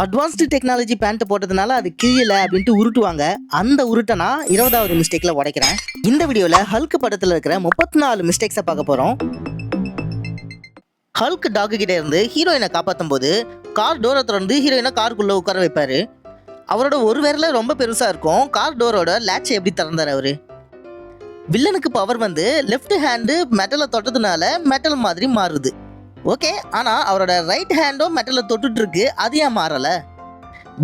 Advanced technology pant போட்டதுனால அது கிழியல அப்படின்ட்டு உருட்டுவாங்க. அந்த உருட்டை நான் 20வது மிஸ்டேக்ல உடைக்கிறேன். இந்த வீடியோல ஹல்க் படத்துல இருக்கிற 34 மிஸ்டேக்ஸை பார்க்க போறோம். ஹல்க் டாக் கிட்ட இருந்து ஹீரோயினை காப்பாற்றும் போது கார் டோரை திறந்து ஹீரோயினை காருக்குள்ள உட்கார வைப்பாரு. அவரோட ஒரு விரல ரொம்ப பெருசா இருக்கும். கார் டோரோட லேட்சை எப்படி திறந்தாரு அவரு. வில்லனுக்கு பவர் வந்து லெஃப்ட் ஹேண்டு மெட்டலை தொட்டதுனால மெட்டல் மாதிரி மாறுது. ஓகே, ஆனா அவரோட ரைட் ஹேண்டும் மெட்டலை தொட்டுட்டு இருக்கு. அது ஏன் மாறல?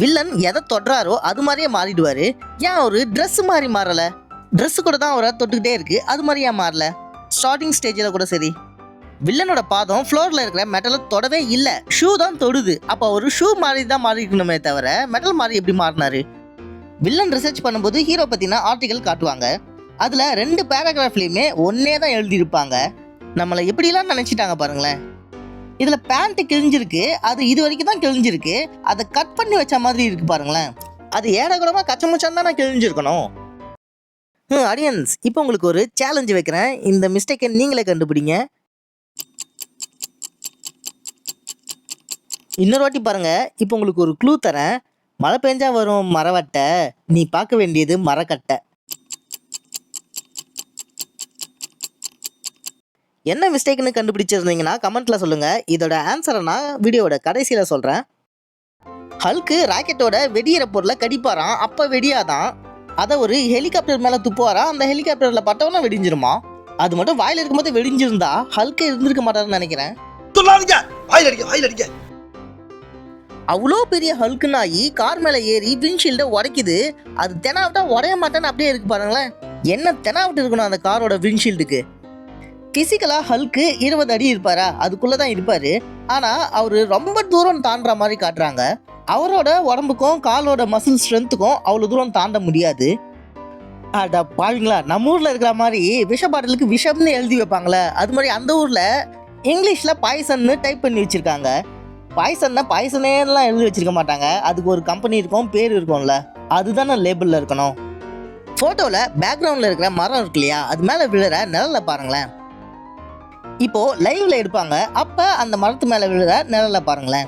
வில்லன் எதை தொடுறாரோ அது மாதிரியே மாறிடுவாரு. ஏன் அவரு ட்ரெஸ் மாதிரி மாறல? ட்ரெஸ் கூட தான் அவரை தொட்டுக்கிட்டே இருக்கு. அது மாதிரி ஏன் மாறல? ஸ்டார்டிங் ஸ்டேஜில் கூட சரி, வில்லனோட பாதம் ஃப்ளோரில் இருக்கிற மெட்டலை தொடவே இல்லை, ஷூ தான் தொடுது. அப்போ ஒரு ஷூ மாதிரி தான் மாறிக்கணுமே தவிர மெட்டல் மாதிரி எப்படி மாறினாரு? வில்லன் ரிசர்ச் பண்ணும்போது ஹீரோ பற்றின ஆர்டிகல் காட்டுவாங்க. அதில் 2 பேராகிராஃப்லேயுமே ஒன்னே தான் எழுதியிருப்பாங்க. நம்மளை எப்படிலாம் நினச்சிட்டாங்க பாருங்களேன். இதில் பேண்ட்டு கிழிஞ்சிருக்கு, அது இது வரைக்கும் தான் கிழிஞ்சிருக்கு. அதை கட் பண்ணி வச்ச மாதிரி இருக்கு பாருங்களேன். அது ஏடகுடமாக கச்சமுச்சான் தான் நான் கிழிஞ்சிருக்கணும். ஆடியன்ஸ், இப்போ உங்களுக்கு ஒரு சேலஞ்சு வைக்கிறேன். இந்த மிஸ்டேக்கை நீங்களே கண்டுபிடிங்க. இன்னொரு வாட்டி பாருங்க. இப்போ உங்களுக்கு ஒரு க்ளூ தரேன். மழை பெஞ்சா வரும் மரவட்டை, நீ பார்க்க வேண்டியது மரக்கட்டை. என்ன மிஸ்டேக்னு கண்டுபிடிச்சிருந்தீங்கன்னா கமெண்ட்ல சொல்லுங்க. இதோட ஆன்சரை நான் வீடியோட கடைசியில சொல்றேன். ஹல்க்கு ராக்கெட்டோட வெடியிற பொருளை கடிப்பாராம். அப்ப வெடியாதான். அதை ஒரு ஹெலிகாப்டர் மேல துப்புவாராம். அந்த ஹெலிகாப்டர்ல பட்டவனா வெடிஞ்சிருமா. அது மட்டும் வாயில இருக்கும்போது வெடிஞ்சிருந்தா ஹல்கே இருந்திருக்க மாட்டாருன்னு நினைக்கிறேன். அவ்வளோ பெரிய ஹல்க் நாயி கார் மேல ஏறி விண்ட்ஷீல்ட உடைக்குது. அது தெனாவிட்டா உடைய மாட்டேன்னு அப்படியே இருக்கு பாருங்களேன். என்ன தெனாவிட்டு இருக்கணும் அந்த காரோட விண்ட்ஷீல்டுக்கு? பிசிக்கலா ஹல்க்கு 20 அடி இருப்பாரா? அதுக்குள்ளதான் இருப்பாரு. ஆனா அவரு ரொம்ப தூரம் தாண்டுற மாதிரி காட்டுறாங்க. அவரோட உடம்புக்கும் காலோட மசில் ஸ்ட்ரென்த்துக்கும் அவ்வளவு தூரம் தாண்ட முடியாது. அடா பாவீங்களா, நம்ம ஊர்ல இருக்கிற மாதிரி விஷ பாட்டிலுக்கு விஷம்னு எழுதி வைப்பாங்களே, அது மாதிரி அந்த ஊர்ல இங்கிலீஷ்ல பாய்சன்னு டைப் பண்ணி வச்சிருக்காங்க. பாய்சன்னா பாய்சனேலாம் எழுதி வச்சிருக்க மாட்டாங்க. அதுக்கு ஒரு கம்பெனி இருக்கும், பேர் இருக்கும்ல, அதுதானே லேபிள்ல இருக்கணும். போட்டோல பேக்ரவுண்ட்ல இருக்கிற மரம் இருக்கு இல்லையா, அது மேல விழுற நிழல பாருங்களேன். இப்போ லைவ்ல எடுப்பாங்க, அப்ப அந்த மரத்து மேல விழுற நிழல பாருங்களேன்.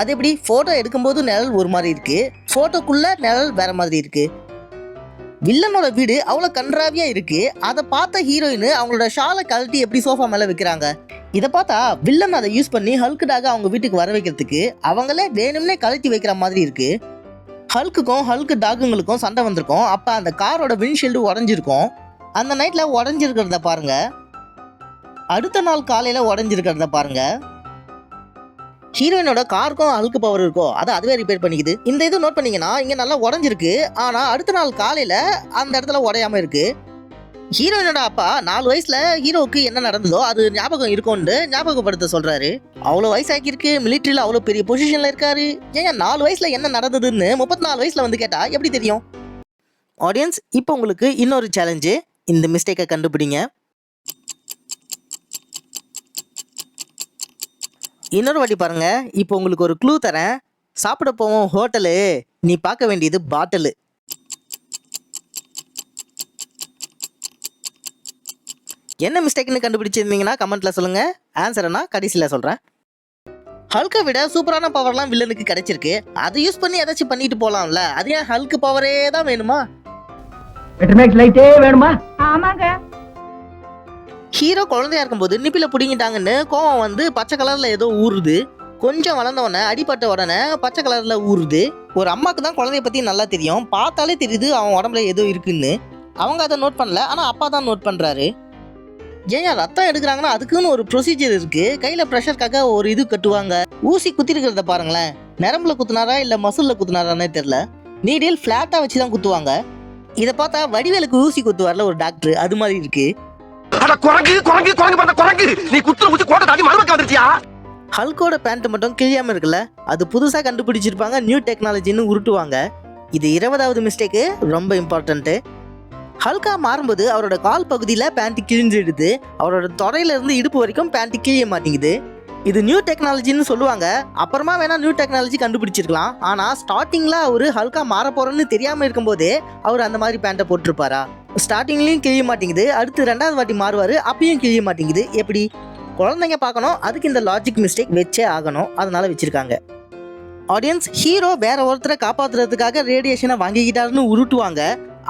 அது எப்படி? போட்டோ எடுக்கும்போது நிழல் ஒரு மாதிரி இருக்கு, போட்டோக்குள்ள நிழல் வேற மாதிரி இருக்கு. வில்லனோட வீடு அவ்வளவு கன்றாவியா இருக்கு. அதை பார்த்த ஹீரோயின் அவங்களோட ஷாலை கழட்டி எப்படி சோஃபா மேல வைக்கிறாங்க. இதை பார்த்தா வில்லன் அதை யூஸ் பண்ணி ஹல்க்குடாக அவங்க வீட்டுக்கு வர வைக்கிறதுக்கு அவங்களே வேணும்னே கழட்டி வைக்கிற மாதிரி இருக்கு. ஹல்க்குக்கும் ஹல்க்கு டாகுங்களுக்கும் சண்டை வந்திருக்கும். அப்ப அந்த காரோட விண்ட்ஷீல்டு உடஞ்சிருக்கும். அந்த நைட்ல உடஞ்சிருக்கிறத பாருங்க. அடுத்த நாள் காலையில உடஞ்சிருக்கிறத பாருங்க. ஹீரோயினோட காருக்கும் ஹல்க் பவர் இருக்கோ, அதை அதுவே ரிப்பேர் பண்ணிக்குது. இந்த இது நோட் பண்ணீங்கன்னா இங்க நல்லா உடஞ்சிருக்கு. ஆனா அடுத்த நாள் காலையில அந்த இடத்துல உடையாம இருக்கு. ஹீரோயினோட அப்பா 4 வயசுல ஹீரோவுக்கு என்ன நடந்ததோ அது ஞாபகம் இருக்கும்னு ஞாபகப்படுத்த சொல்றாரு. அவ்வளவு வயசாக்கி இருக்கு, மிலிட்டரியில அவ்வளவு பெரிய பொசிஷன்ல இருக்காரு. ஏன் 4 வயசுல என்ன நடந்ததுன்னு 34 வயசுல வந்து கேட்டா எப்படி தெரியும்? ஆடியன்ஸ், இப்போ உங்களுக்கு இன்னொரு சேலஞ்சு. இந்த மிஸ்டேக்கை கண்டுபிடிங்க. இன்னொரு வாட்டி பாருங்க. இப்போ உங்களுக்கு ஒரு க்ளூ தரேன். சாப்பிட போவோம் ஹோட்டலு, நீ பார்க்க வேண்டியது பாட்டிலு. என்ன மிஸ்டேக்னு கண்டுபிடிச்சிருந்தீங்கன்னா கமெண்ட்ல சொல்லுங்க. ஆன்சரை நான் கடைசியில சொல்றேன். ஹல்கை விட சூப்பரான பவர்லாம் வில்லனுக்கு கிடைச்சிருக்கு. அதை யூஸ் பண்ணி ஏதாச்சும் பண்ணிட்டு போலாம்ல. அது ஏன் ஹல்க் பவரே தான் வேணுமா? வேணுமா? ஆமாங்க. ஹீரோ குழந்தையா இருக்கும்போது நிப்பில புடிங்கிட்டாங்கன்னு கோவம் வந்து பச்சை கலர்ல ஏதோ ஊறுது. கொஞ்சம் வளர்ந்த உடனே அடிப்பட்ட உடனே பச்சை கலர்ல ஊறுது. ஒரு அம்மாக்கு தான் குழந்தைய பத்தி நல்லா தெரியும். பார்த்தாலே தெரியுது அவன் உடம்புல ஏதோ இருக்குன்னு. அவங்க அதை நோட் பண்ணல, ஆனா அப்பா தான் நோட் பண்றாரு. ஏன் ரத்தம் எடுக்கிறாங்கன்னா அதுக்குன்னு ஒரு ப்ரொசீஜர் இருக்கு. கையில ப்ரெஷருக்காக ஒரு இது கட்டுவாங்க. ஊசி குத்தி இருக்கிறத பாருங்களேன். நரம்புல குத்துனாரா இல்ல மசில்ல குத்துனாரானே தெரியல. நீடில் பிளாட்டா வச்சுதான் குத்துவாங்க. இதை பார்த்தா வடிவேலுக்கு ஊசி குத்துவார்ல ஒரு டாக்டர், அது மாதிரி இருக்கு. ஹல்கோட பேண்ட் மட்டும் கிழியாம இருக்குல்ல, அது புதுசா கண்டுபிடிச்சிருப்பாங்க, நியூ டெக்னாலஜின்னு உருட்டுவாங்க. இது 20வது மிஸ்டேக்கு, ரொம்ப இம்பார்ட்டன்ட். ஹல்கா மாறும்போது அவரோட கால் பகுதியில பேண்ட் கிழிஞ்சிடுது. அவரோட தொடையில இருந்து இடுப்பு வரைக்கும் பேண்ட் கிழிய மாட்டேங்குது. இது நியூ டெக்னாலஜின்னு சொல்லுவாங்க. அப்புறமா வேணா நியூ டெக்னாலஜி கண்டுபிடிச்சிருக்கலாம். ஆனா ஸ்டார்டிங்ல அவரு ஹல்கா மாற போறோன்னு தெரியாம இருக்கும்போதே அவர் அந்த மாதிரி பேண்ட்டை போட்டிருப்பாரா? ஸ்டார்டிங்லயும் கிழிய மாட்டேங்குது, அடுத்து 2வது வாட்டி மாறுவாரு, அப்பயும் கிழிய மாட்டேங்குது. எப்படி? குழந்தைங்க பார்க்கணும், அதுக்கு இந்த லாஜிக் மிஸ்டேக் வச்சே ஆகணும், அதனால வச்சிருக்காங்க. ஆடியன்ஸ், ஹீரோ வேற ஒருத்தரை காப்பாத்துறதுக்காக ரேடியேஷனை வாங்கிக்கிட்டாருன்னு உருட்டுவாங்க.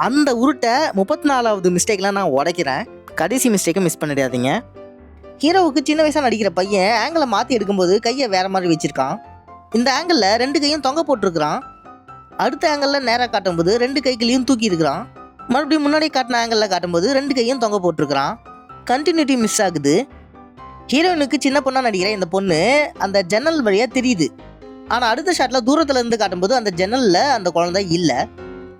அந்த உருட்டை 34வது மிஸ்டேக்ல நான் உடைக்கிறேன். கடைசி மிஸ்டேக்கை மிஸ் பண்ணிடாதீங்க. ஹீரோவுக்கு சின்ன வயசா நடிக்கிற பையன் ஆங்கிளை மாற்றி எடுக்கும்போது கையை வேற மாதிரி வச்சிருக்கான். இந்த ஆங்கிளில் 2 கையும் தொங்க போட்டிருக்கிறான். அடுத்த ஆங்கிளில் நேராக காட்டும்போது 2 கைகளையும் தூக்கி இருக்கிறான். மறுபடியும் முன்னாடி காட்டின ஆங்கிளில் காட்டும்போது 2 கையும் தொங்க போட்டிருக்கிறான். கண்டினியூட்டி மிஸ் ஆகுது. ஹீரோயினுக்கு சின்ன பொண்ணா நடிக்கிற இந்த பொண்ணு அந்த ஜன்னல் வழியா தெரியுது. ஆனால் அடுத்த ஷாட்டில் தூரத்துல இருந்து காட்டும்போது அந்த ஜன்னலில் அந்த குழந்தை இல்லை.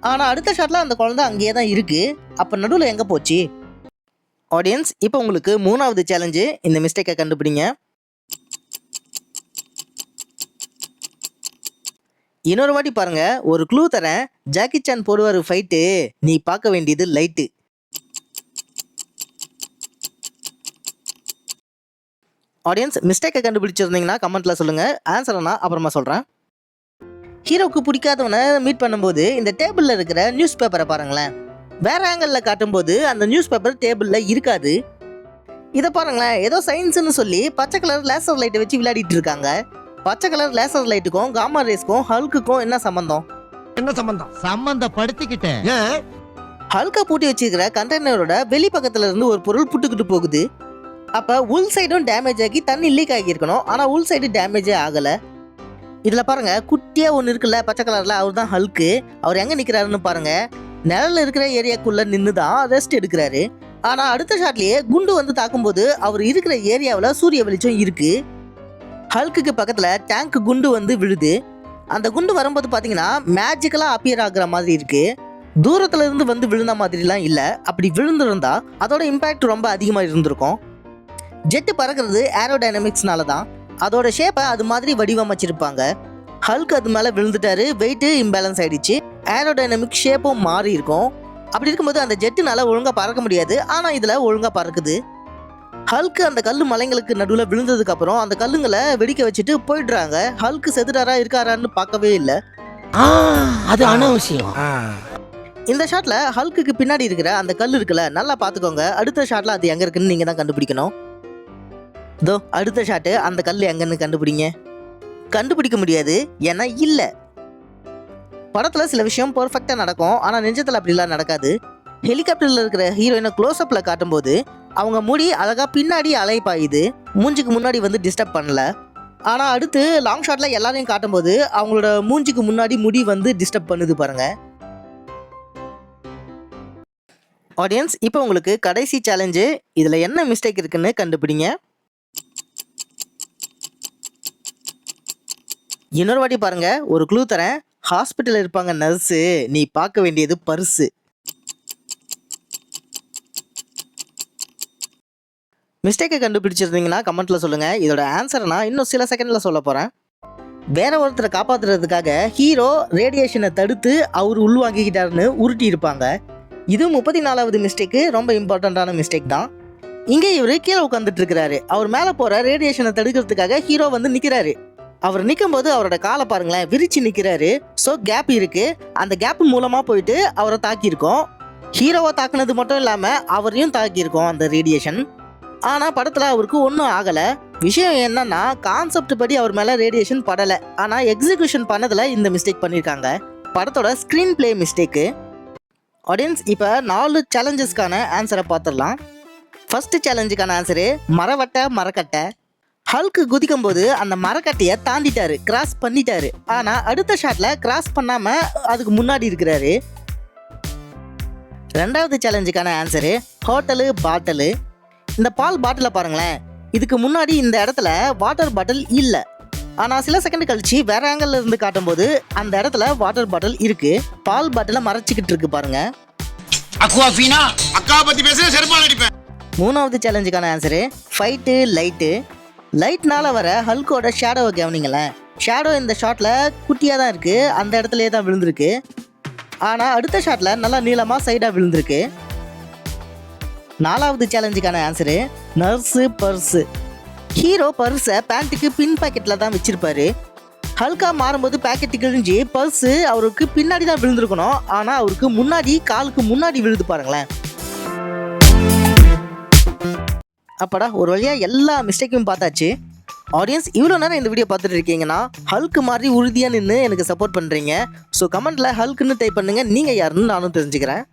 ஆனால் அடுத்த ஷாட்டில் அந்த குழந்தை அங்கேயே தான் இருக்கு. அப்போ நடுவில் எங்கே போச்சு? ஆடியன்ஸ், இப்போ உங்களுக்கு 3வது சேலஞ்சு. இந்த மிஸ்டேக்கை கண்டுபிடிங்க. இன்னொரு வாட்டி பாருங்க. ஒரு க்ளூ தரேன். ஜாக்கி சான் போடுவார் ஃபைட்டு, நீ பார்க்க வேண்டியது லைட்டு. ஆடியன்ஸ், மிஸ்டேக்கை கண்டுபிடிச்சிருந்தீங்கன்னா கமெண்ட்ல சொல்லுங்க. ஆன்சரை நான் அப்புறமா சொல்றேன். ஹீரோவுக்கு பிடிக்காதவனை மீட் பண்ணும்போது இந்த டேபிள்ல இருக்கிற நியூஸ் பேப்பரை பாருங்களேன். வேற ஆங்கிளில் காட்டும்போது அந்த நியூஸ் பேப்பர் டேபிளில் இருக்காது. இதை பாருங்களேன். ஏதோ சயின்ஸ்னு சொல்லி பச்சை கலர் லேசர் லைட்டை வச்சு விளையாடிட்டு இருக்காங்க. பச்சை கலர் லேசர் லைட்டுக்கும் காமா ரேஸ்க்கும் ஹல்க்குக்கும் என்ன சம்பந்தம்? சம்பந்தப்படுத்திக்கிட்டேன். ஹல்கை பூட்டி வச்சிருக்கிற கண்டெய்னரோட வெளி பக்கத்துல இருந்து ஒரு பொருள் புட்டுக்கிட்டு போகுது. அப்ப உள் சைடும் டேமேஜ் ஆகி தண்ணி லீக் ஆகியிருக்கணும். ஆனா உள் சைடு டேமேஜே ஆகல. இதுல பாருங்க, குட்டியா ஒன்று இருக்குல்ல பச்சை கலர்ல, அவர் தான் ஹல்க்கு. அவர் எங்க நிக்கிறாருன்னு பாருங்க. நிழல்ல இருக்கிற ஏரியாக்குள்ள நின்று தான் ரெஸ்ட் எடுக்கிறாரு. ஆனா அடுத்த ஷாட்லயே குண்டு வந்து தாக்கும்போது அவர் இருக்கிற ஏரியாவில் சூரிய வெளிச்சம் இருக்கு. ஹல்க்குக்கு பக்கத்துல டேங்க் குண்டு வந்து விழுது. அந்த குண்டு வரும்போது பாத்தீங்கன்னா மேஜிக்கலா அப்பியர் ஆகுற மாதிரி இருக்கு. தூரத்துல இருந்து வந்து விழுந்த மாதிரிலாம் இல்ல. அப்படி விழுந்திருந்தா அதோட இம்பாக்ட் ரொம்ப அதிகமா இருந்திருக்கும். ஜெட்டு பறக்கிறது ஏரோடைனமிக்ஸ்னால தான். அதோட ஷேப்பை அது மாதிரி வடிவமைச்சிருப்பாங்க. ஹல்க் அது மேலே விழுந்துட்டாரு. வெயிட்டு இம்பேலன்ஸ் ஆயிடுச்சு. ஏரோடைனமிக் ஷேப்பும் மாறி இருக்கும். அப்படி இருக்கும்போது அந்த ஜெட்டுனால ஒழுங்காக பறக்க முடியாது. ஆனால் இதில் ஒழுங்காக பறக்குது. ஹல்க் அந்த கல் மலைங்களுக்கு நடுவில் விழுந்ததுக்கு அப்புறம் அந்த கல்லுங்களை வெடிக்க வச்சுட்டு போயிடுறாங்க. ஹல்க் செத்துட்டாரா இருக்காரான்னு பார்க்கவே இல்லை. அது அனாவசியம். இந்த ஷாட்ல ஹல்க்குக்கு பின்னாடி இருக்கிற அந்த கல் இருக்குல்ல, நல்லா பார்த்துக்கோங்க. அடுத்த ஷாட்ல அது எங்க இருக்குன்னு நீங்க தான் கண்டுபிடிக்கணும். தோ அடுத்த ஷாட்டு. அந்த கல் எங்கன்னு கண்டுபிடிங்க. கண்டுபிடிக்க முடியாது, ஏன்னா இல்லை. படத்துல சில விஷயம் பர்ஃபெக்டா நடக்கும். ஆனா நிஜத்துல அப்படிலாம் நடக்காது. ஹெலிகாப்டர்ல இருக்கிற ஹீரோயினை க்ளோஸ் அப்ல காட்டும்போது அவங்க முடி அழகா பின்னாடி அலைப்பாயுது. மூஞ்சிக்கு முன்னாடி வந்து டிஸ்டர்ப் பண்ணல. ஆனா அடுத்து லாங் ஷாட்ல எல்லாரையும் காட்டும்போது அவங்களோட மூஞ்சிக்கு முன்னாடி முடி வந்து டிஸ்டர்ப் பண்ணுது பாருங்க. ஆடியன்ஸ், இப்போ உங்களுக்கு கடைசி சேலஞ்சு. இதுல என்ன மிஸ்டேக் இருக்குன்னு கண்டுபிடிங்க. இன்னொரு வாட்டி பாருங்க. ஒரு க்ளூ தரேன். ஹாஸ்பிட்டல் இருப்பாங்க நர்ஸு, நீ பார்க்க வேண்டியது பர்ஸு. மிஸ்டேக்கை கண்டுபிடிச்சிருந்தீங்கன்னா கமெண்ட்ல சொல்லுங்க. இதோட ஆன்சரை நான் இன்னும் சில செகண்ட்ல சொல்ல போறேன். வேற ஒருத்தரை காப்பாத்துறதுக்காக ஹீரோ ரேடியேஷனை தடுத்து அவர் உள்வாங்கிக்கிட்டாருன்னு உருட்டி இருப்பாங்க. இது 34வது மிஸ்டேக்கு. ரொம்ப இம்பார்ட்டண்ட்டான மிஸ்டேக் தான். இங்கே இவர் கீழே உட்காந்துட்டு இருக்கிறாரு. அவர் மேலே போற ரேடியேஷனை தடுக்கிறதுக்காக ஹீரோ வந்து நிற்கிறாரு. அவர் நிற்கும் போது அவரோட காலை பாருங்களேன், விரிச்சு நிற்கிறாரு. ஸோ கேப் இருக்கு. அந்த கேப் மூலமா போயிட்டு அவரை தாக்கியிருக்கோம். ஹீரோவை தாக்குனது மட்டும் இல்லாமல் அவரையும் தாக்கியிருக்கோம் அந்த ரேடியேஷன். ஆனால் படத்தில் அவருக்கு ஒன்றும் ஆகலை. விஷயம் என்னன்னா, கான்செப்ட் படி அவர் மேலே ரேடியேஷன் படலை. ஆனால் எக்ஸிக்யூஷன் பண்ணதில் இந்த மிஸ்டேக் பண்ணியிருக்காங்க. படத்தோட ஸ்க்ரீன் பிளே மிஸ்டேக்கு. ஆடியன்ஸ், இப்போ 4 சேலஞ்சஸ்க்கான ஆன்சரை பார்த்துடலாம். ஃபர்ஸ்ட் சேலஞ்சுக்கான ஆன்சரு மரக்கட்டை. ஹல்க்கு குதிக்கும் போது அந்த மரக்கட்டையை தாண்டிட்டாரு, கிராஸ் பண்ணிட்டாரு. ஆனால் அடுத்த ஷாட்ல கிராஸ் பண்ணாம அதுக்கு முன்னாடி இருக்கிறாரு. 2வது சேலஞ்சுக்கான ஆன்சரு ஹோட்டலு பாட்டிலு. இந்த பால் பாட்டிலை பாருங்களேன். இதுக்கு முன்னாடி இந்த இடத்துல வாட்டர் பாட்டில் இல்லை. ஆனால் சில செகண்ட் கழிச்சு வேற ஆங்கிள் இருந்து காட்டும்போது அந்த இடத்துல வாட்டர் பாட்டில் இருக்கு. பால் பாட்டிலை மறைச்சிக்கிட்டு இருக்கு பாருங்க. 3வது சேலஞ்சுக்கான ஆன்சரு ஃபைட்டு லைட்டு. லைட்னால வர ஹல்கோட ஷேடோவை கவனிங்களேன். ஷேடோ இந்த ஷாட்ல குட்டியாக தான் இருக்கு. அந்த இடத்துலயே தான் விழுந்திருக்கு. ஆனால் அடுத்த ஷாட்ல நல்லா நீளமாக சைடாக விழுந்திருக்கு. 4வது சேலஞ்சுக்கான ஆன்சரு நர்ஸு பர்ஸு. ஹீரோ பர்ஸை பேண்ட்டுக்கு பின் பாக்கெட்டில் தான் வச்சிருப்பாரு. ஹல்கா மாறும்போது பாக்கெட்டு கிழிஞ்சு பர்ஸு அவருக்கு பின்னாடி தான் விழுந்திருக்கணும். ஆனால் அவருக்கு முன்னாடி, காலுக்கு முன்னாடி விழுது பாருங்களேன். அப்படா ஒரு வழியாக எல்லா மிஸ்டேக்கும் பார்த்தாச்சு. ஆடியன்ஸ் இவ்வளோ நேரம் இந்த வீடியோ பார்த்துட்டு இருக்கீங்கன்னா ஹல்க் மாதிரி உறுதியாக நின்று எனக்கு சப்போர்ட் பண்ணுறீங்க. ஸோ கமெண்ட்டில் ஹல்க்னு டைப் பண்ணுங்கள், நீங்கள் யாருன்னு நானும் தெரிஞ்சுக்கிறேன்.